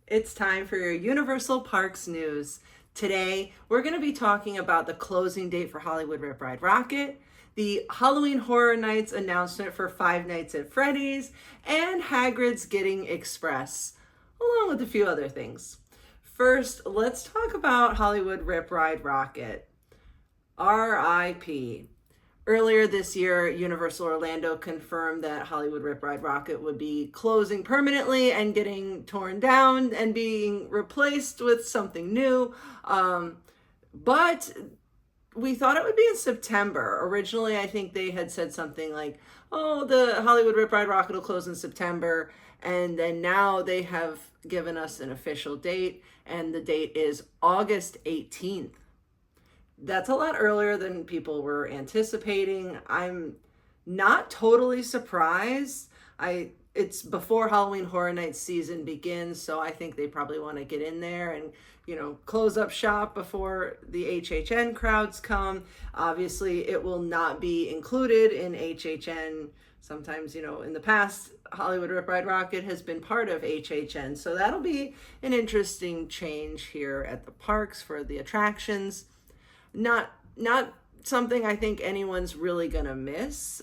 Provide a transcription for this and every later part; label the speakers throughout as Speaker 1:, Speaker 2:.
Speaker 1: It's time for your Universal Parks news. Today, we're going to be talking about the closing date for Hollywood Rip Ride Rockit, the Halloween Horror Nights announcement for Five Nights at Freddy's, and Hagrid's Getting Express, along with a few other things. First, let's talk about Hollywood Rip Ride Rockit. R.I.P. Earlier this year, Universal Orlando confirmed that Hollywood Rip Ride Rockit would be closing permanently and getting torn down and being replaced with something new. But we thought it would be in September. Originally, I think they had said something like, oh, the Hollywood Rip Ride Rockit will close in September. And then now they have given us an official date, and the date is August 18th. That's a lot earlier than people were anticipating. I'm not totally surprised. It's before Halloween Horror Nights season begins, so I think they probably want to get in there and, close up shop before the HHN crowds come. Obviously, it will not be included in HHN. Sometimes, in the past, Hollywood Rip Ride Rockit has been part of HHN, so that'll be an interesting change here at the parks for the attractions. Not something I think anyone's really gonna miss.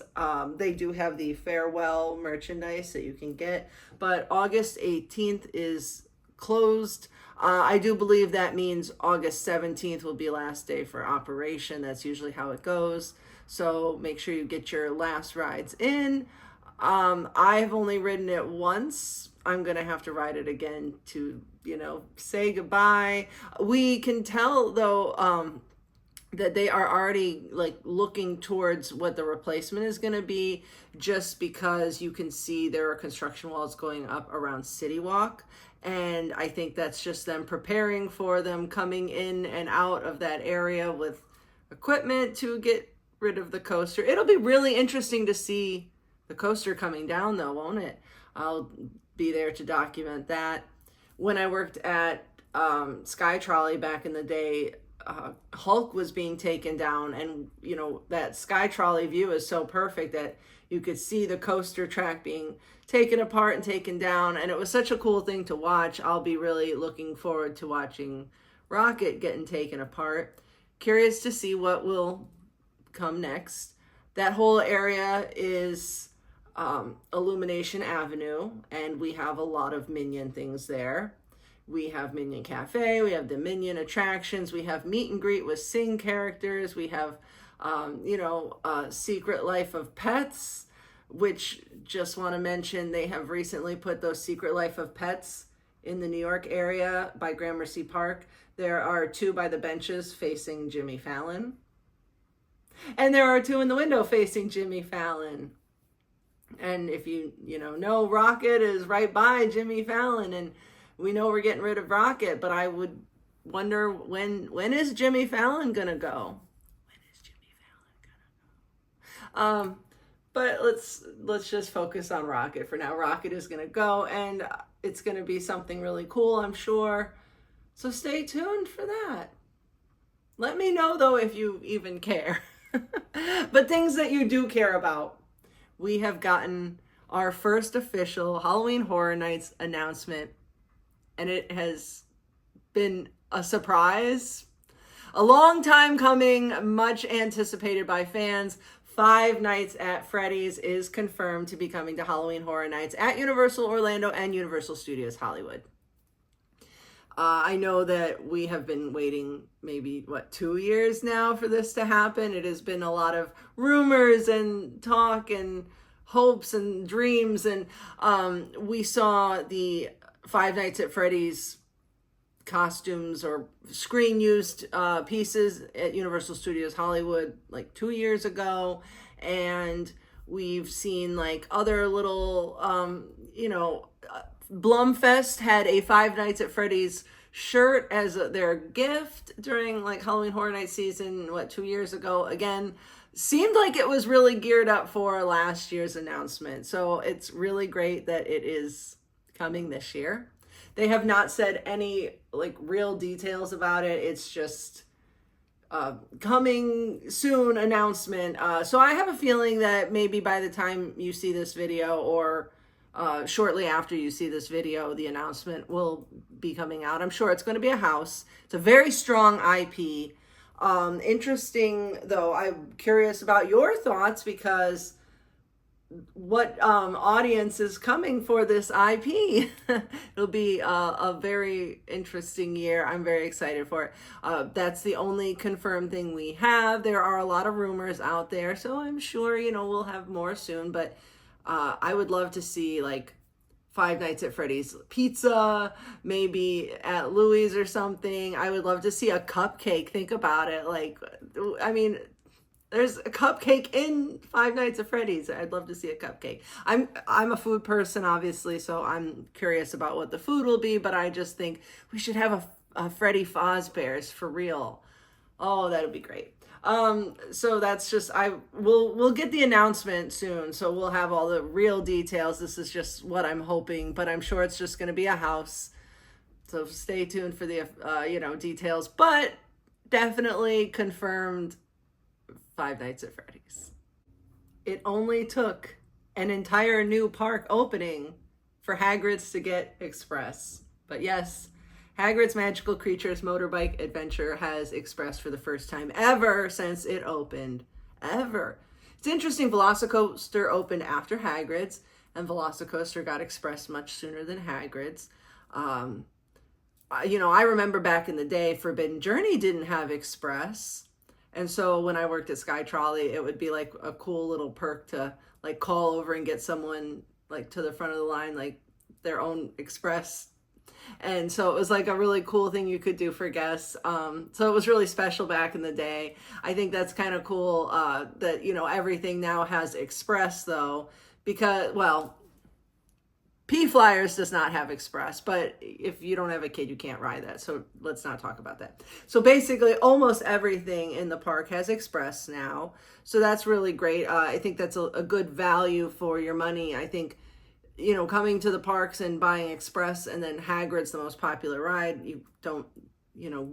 Speaker 1: They do have the farewell merchandise that you can get, but August 18th is closed. I do believe that means August 17th will be last day for operation. That's usually how it goes. So make sure you get your last rides in. I've only ridden it once. I'm gonna have to ride it again to, say goodbye. We can tell though, that they are already looking towards what the replacement is going to be, just because you can see there are construction walls going up around City Walk. And I think that's just them preparing for them coming in and out of that area with equipment to get rid of the coaster. It'll be really interesting to see the coaster coming down though, won't it? I'll be there to document that. When I worked at Sky Trolley back in the day, Hulk was being taken down, and that Sky Trolley view is so perfect that you could see the coaster track being taken apart and taken down, and it was such a cool thing to watch. I'll be really looking forward to watching Rockit getting taken apart. Curious to see what will come next. That whole area is Illumination Avenue, and we have a lot of Minion things there. We have Minion Cafe, we have the Minion attractions, we have meet and greet with Sing characters, we have, Secret Life of Pets, which just want to mention they have recently put those Secret Life of Pets in the New York area by Gramercy Park. There are 2 by the benches facing Jimmy Fallon. And there are 2 in the window facing Jimmy Fallon. And if you know Rockit is right by Jimmy Fallon, and we know we're getting rid of Rockit, but I would wonder when is Jimmy Fallon gonna go? When is Jimmy Fallon gonna go? But let's just focus on Rockit for now. Rockit is gonna go, and it's gonna be something really cool, I'm sure. So stay tuned for that. Let me know though if you even care. But things that you do care about. We have gotten our first official Halloween Horror Nights announcement, and it has been a surprise. A long time coming, much anticipated by fans. Five Nights at Freddy's is confirmed to be coming to Halloween Horror Nights at Universal Orlando and Universal Studios Hollywood. I know that we have been waiting maybe, 2 years now for this to happen. It has been a lot of rumors and talk and hopes and dreams. And we saw the Five Nights at Freddy's costumes or screen used pieces at Universal Studios Hollywood 2 years ago. And we've seen other little, Blumfest had a Five Nights at Freddy's shirt as their gift during Halloween Horror Nights season, 2 years ago. Again, seemed like it was really geared up for last year's announcement. So it's really great that it is coming this year. They have not said any real details about it. It's just coming soon announcement. So I have a feeling that maybe by the time you see this video, or shortly after you see this video, the announcement will be coming out. I'm sure it's going to be a house. It's a very strong IP. Interesting though, I'm curious about your thoughts, because what audience is coming for this IP? It'll be a very interesting year. I'm very excited for it. That's the only confirmed thing we have. There are a lot of rumors out there, so I'm sure, you know, we'll have more soon, but I would love to see like Five Nights at Freddy's pizza, maybe at Louis or something. I would love to see a cupcake. Think about it. Like, I mean, there's a cupcake in Five Nights at Freddy's. I'd love to see a cupcake. I'm a food person, obviously, so I'm curious about what the food will be, but I just think we should have a Freddy Fazbear's for real. Oh, that would be great. So that's just, we'll get the announcement soon, so we'll have all the real details. This is just what I'm hoping, but I'm sure it's just going to be a house. So stay tuned for the, details, but definitely confirmed Five Nights at Freddy's. It only took an entire new park opening for Hagrid's to get Express. But yes, Hagrid's Magical Creatures Motorbike Adventure has Express for the first time ever since it opened. Ever. It's interesting, Velocicoaster opened after Hagrid's, and Velocicoaster got Express much sooner than Hagrid's. I remember back in the day, Forbidden Journey didn't have Express. And so when I worked at Sky Trolley, it would be like a cool little perk to like call over and get someone like to the front of the line, like their own Express. And so it was like a really cool thing you could do for guests. So it was really special back in the day. I think that's kind of cool that, everything now has Express though, because, well, P-Flyers does not have Express, but if you don't have a kid, you can't ride that. So let's not talk about that. So basically almost everything in the park has Express now. So that's really great. I think that's a good value for your money. I think, coming to the parks and buying Express, and then Hagrid's the most popular ride, you don't,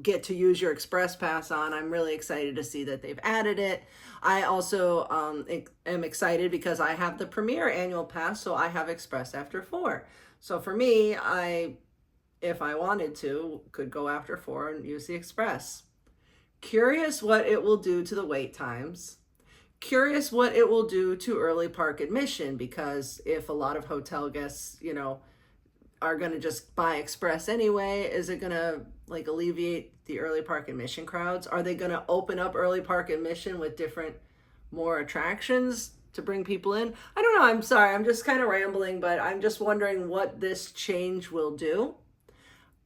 Speaker 1: get to use your Express Pass on. I'm really excited to see that they've added it. I also am excited because I have the Premier Annual Pass, so I have Express after 4. So for me, if I wanted to, could go after 4 and use the Express. Curious what it will do to the wait times. Curious what it will do to early park admission, because if a lot of hotel guests, are going to just buy Express anyway, is it going to like alleviate the early park admission crowds? Are they going to open up early park admission with different, more attractions to bring people in? I don't know. I'm sorry. I'm just kind of rambling, but I'm just wondering what this change will do.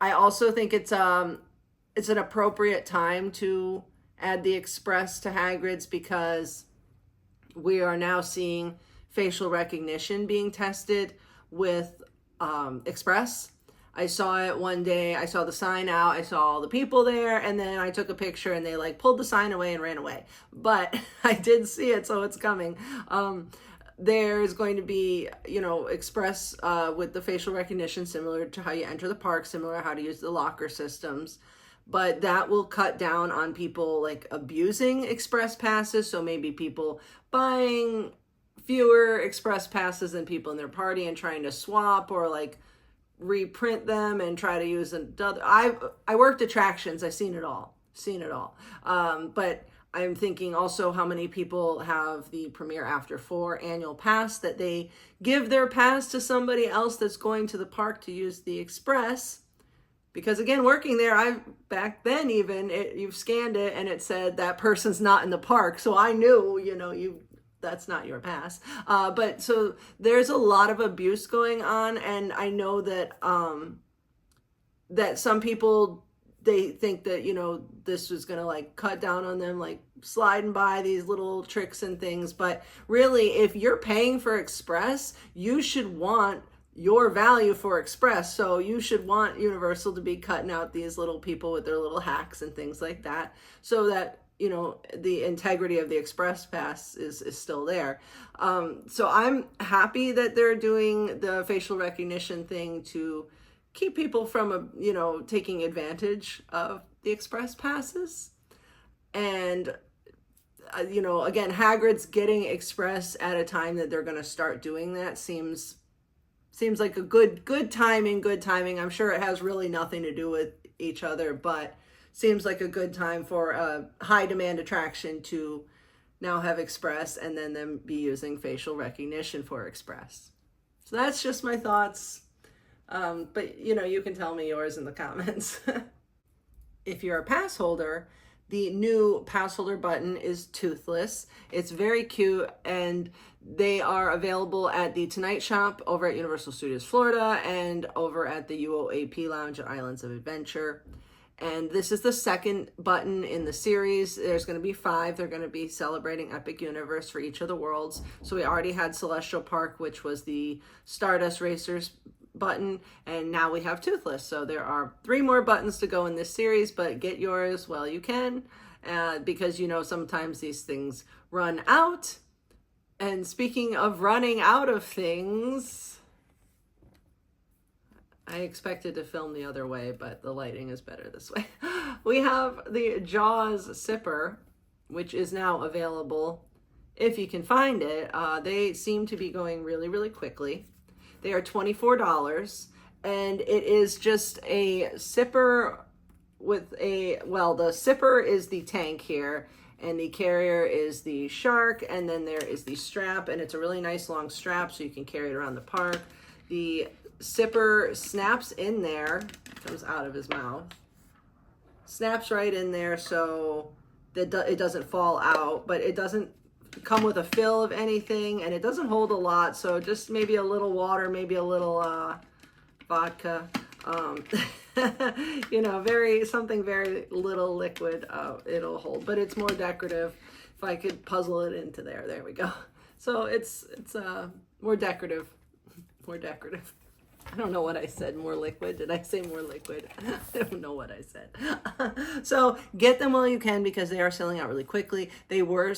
Speaker 1: I also think it's an appropriate time to add the Express to Hagrid's, because we are now seeing facial recognition being tested with Express. I saw it one day. I saw the sign out. I saw all the people there, and then I took a picture and they like pulled the sign away and ran away. But I did see it, so it's coming. There's going to be, Express with the facial recognition, similar to how you enter the park, similar to how to use the locker systems. But that will cut down on people like abusing Express passes. So maybe people buying fewer Express passes than people in their party and trying to swap or like reprint them and try to use another. I worked attractions. I've seen it all. But I'm thinking also how many people have the Premier After 4 annual pass, that they give their pass to somebody else that's going to the park to use the Express. Because again, working there, back then even, you've scanned it and it said that person's not in the park. So I knew, that's not your pass. But so there's a lot of abuse going on. And I know that, that some people, they think that, this was going to like cut down on them, like sliding by these little tricks and things. But really, if you're paying for Express, you should want your value for Express. So you should want Universal to be cutting out these little people with their little hacks and things like that, so that, the integrity of the Express Pass is still there. So I'm happy that they're doing the facial recognition thing to keep people from, taking advantage of the Express Passes. And, again, Hagrid's getting Express at a time that they're going to start doing that seems seems like a good timing. I'm sure it has really nothing to do with each other, but seems like a good time for a high demand attraction to now have Express and then them be using facial recognition for Express. So that's just my thoughts. But you can tell me yours in the comments. If you're a pass holder, the new pass holder button is toothless. It's very cute, and they are available at the Tonight Shop over at Universal Studios Florida and over at the UOAP Lounge at Islands of Adventure. And this is the second button in the series. There's going to be 5. They're going to be celebrating Epic Universe for each of the worlds. So we already had Celestial Park, which was the Stardust Racers button, and now we have Toothless. So there are 3 more buttons to go in this series, but get yours while you can, because sometimes these things run out. And speaking of running out of things, I expected to film the other way, but the lighting is better this way. We have the Jaws Sipper, which is now available if you can find it. They seem to be going really, really quickly. They are $24, and it is just a sipper with the sipper is the tank here, and the carrier is the shark, and then there is the strap, and it's a really nice long strap so you can carry it around the park. The sipper snaps in there, comes out of his mouth, snaps right in there so that it doesn't fall out, but it doesn't come with a fill of anything, and it doesn't hold a lot, so just maybe a little water, maybe a little vodka, something very little liquid, it'll hold, but it's more decorative. If I could puzzle it into there we go. So it's more decorative. I don't know what I said, more liquid. Did I say more liquid? I don't know what I said. So get them while you can, because they are selling out really quickly. They were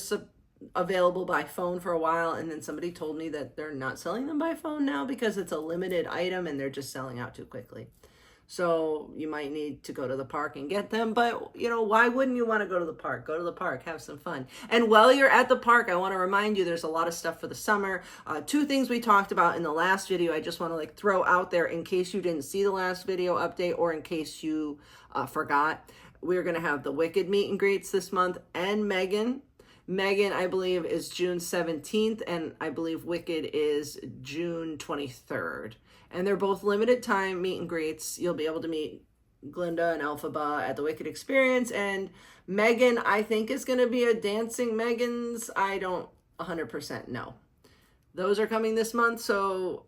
Speaker 1: available by phone for a while, and then somebody told me that they're not selling them by phone now because it's a limited item and they're just selling out too quickly. So you might need to go to the park and get them, but why wouldn't you want to go to the park? Go to the park, have some fun. And while you're at the park, I want to remind you there's a lot of stuff for the summer. 2 things we talked about in the last video I just want to throw out there in case you didn't see the last video update, or in case you forgot. We're going to have the Wicked meet and greets this month, and Megan, I believe, is June 17th, and I believe Wicked is June 23rd. And they're both limited time meet and greets. You'll be able to meet Glinda and Elphaba at the Wicked Experience, and Megan, I think, is going to be a Dancing Megans. I don't 100% know. Those are coming this month, so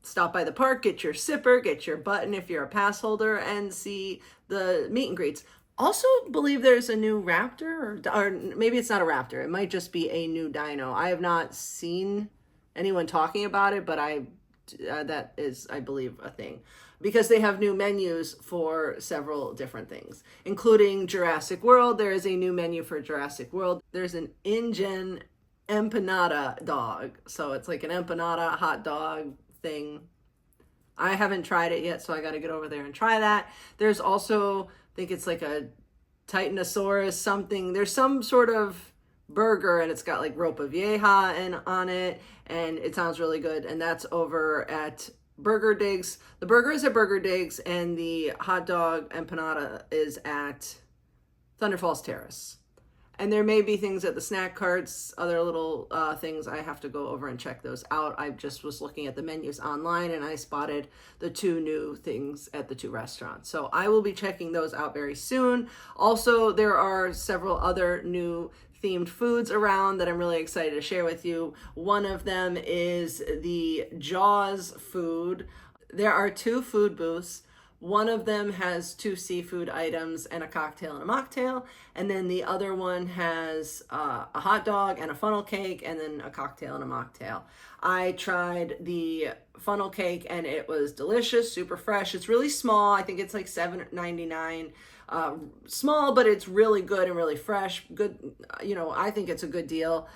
Speaker 1: stop by the park, get your sipper, get your button if you're a pass holder, and see the meet and greets. Also believe there's a new raptor, or maybe it's not a raptor. It might just be a new dino. I have not seen anyone talking about it, but that is, I believe, a thing, because they have new menus for several different things, including Jurassic World. There is a new menu for Jurassic World. There's an InGen empanada dog. So it's like an empanada hot dog thing. I haven't tried it yet, so I got to get over there and try that. There's also, I think it's like a Titanosaurus something. There's some sort of burger, and it's got ropa vieja on it, and it sounds really good, and that's over at Burger Digs. The burger is at Burger Digs, and the hot dog empanada is at Thunder Falls Terrace. And there may be things at the snack carts, other little things. I have to go over and check those out. I just was looking at the menus online, and I spotted the 2 new things at the 2 restaurants. So I will be checking those out very soon. Also, there are several other new themed foods around that I'm really excited to share with you. One of them is the Jaws food. There are 2 food booths. One of them has 2 seafood items and a cocktail and a mocktail, and then the other one has a hot dog and a funnel cake, and then a cocktail and a mocktail. I tried the funnel cake, and it was delicious, super fresh. It's really small. I think it's like $7.99. Small, but it's really good and really fresh. Good, I think it's a good deal.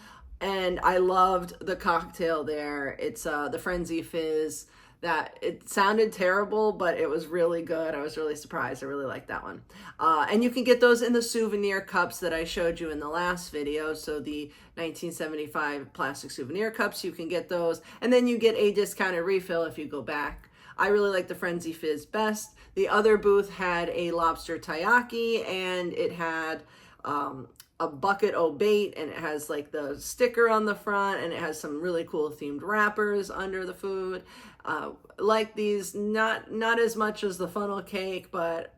Speaker 1: And I loved the cocktail there. It's the Frenzy Fizz. that it sounded terrible, but it was really good. I was really surprised. I really liked that one. And you can get those in the souvenir cups that I showed you in the last video. So the 1975 plastic souvenir cups, you can get those. And then you get a discounted refill if you go back. I really like the Frenzy Fizz best. The other booth had a lobster taiyaki, and it had a bucket o' bait, and it has like the sticker on the front, and it has some really cool themed wrappers under the food. Like these, not as much as the funnel cake, but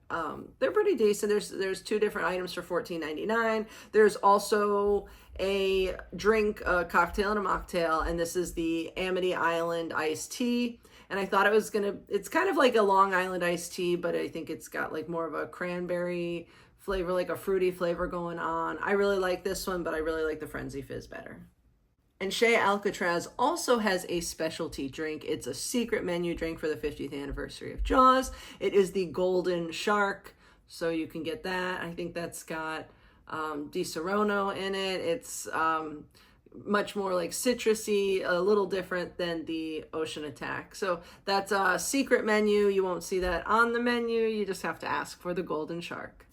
Speaker 1: they're pretty decent. There's two different items for $14.99. There's also a drink, a cocktail and a mocktail, and this is the Amity Island iced tea. And I thought it's kind of like a Long Island iced tea, but I think it's got like more of a cranberry flavor, like a fruity flavor going on. I really like this one, but I really like the Frenzy Fizz better. And Chez Alcatraz also has a specialty drink. It's a secret menu drink for the 50th anniversary of Jaws. It is the Golden Shark, so you can get that. I think that's got Di Serono in it. It's much more like citrusy, a little different than the Ocean Attack. So that's a secret menu. You won't see that on the menu. You just have to ask for the Golden Shark.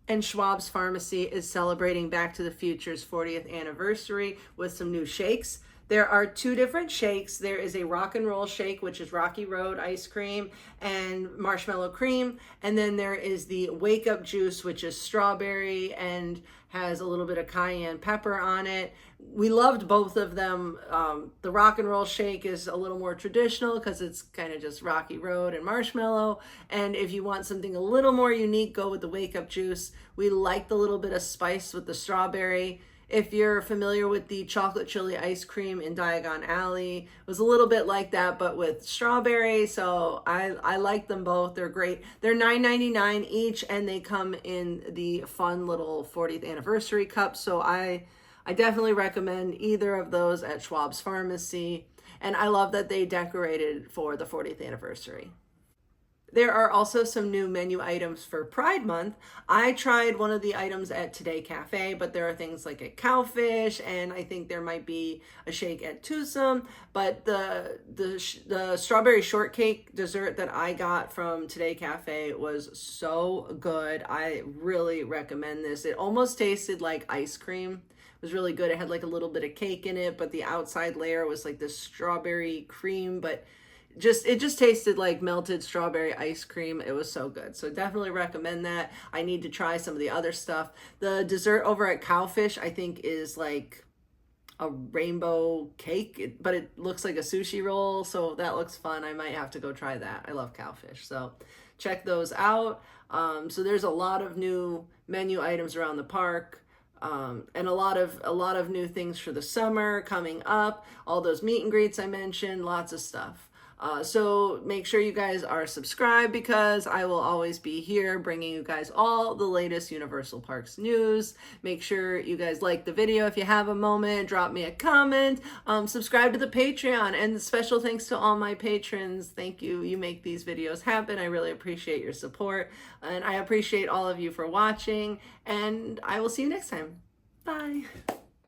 Speaker 1: And Schwab's Pharmacy is celebrating Back to the Future's 40th anniversary with some new shakes. There are two different shakes. There is a rock and roll shake, which is Rocky Road ice cream and marshmallow cream. And then there is the Wake Up Juice, which is strawberry and has a little bit of cayenne pepper on it. We loved both of them. The rock and roll shake is a little more traditional because it's kind of just Rocky Road and marshmallow. And if you want something a little more unique, go with the Wake Up Juice. We like the little bit of spice with the strawberry. If you're familiar with the chocolate chili ice cream in Diagon Alley, it was a little bit like that, but with strawberry. So I like them both. They're great. They're $9.99 each, and they come in the fun little 40th anniversary cup. So I definitely recommend either of those at Schwab's Pharmacy. And I love that they decorated for the 40th anniversary. There are also some new menu items for Pride Month. I tried one of the items at Today Cafe, but there are things like at Cowfish, and I think there might be a shake at Twosome. But the strawberry shortcake dessert that I got from Today Cafe was so good. I really recommend this. It almost tasted like ice cream. It was really good. It had like a little bit of cake in it, but the outside layer was like this strawberry cream, but it just tasted like melted strawberry ice cream. It was so good. So definitely recommend that. I need to try some of the other stuff. The dessert over at Cowfish, I think, is like a rainbow cake, but it looks like a sushi roll. So that looks fun. I might have to go try that. I love Cowfish. So check those out. So there's a lot of new menu items around the park. And a lot of new things for the summer coming up. All those meet and greets I mentioned, lots of stuff. So make sure you guys are subscribed because I will always be here bringing you guys all the latest Universal Parks news. Make sure you guys like the video if you have a moment. Drop me a comment. Subscribe to the Patreon. And special thanks to all my patrons. Thank you. You make these videos happen. I really appreciate your support. And I appreciate all of you for watching. And I will see you next time. Bye.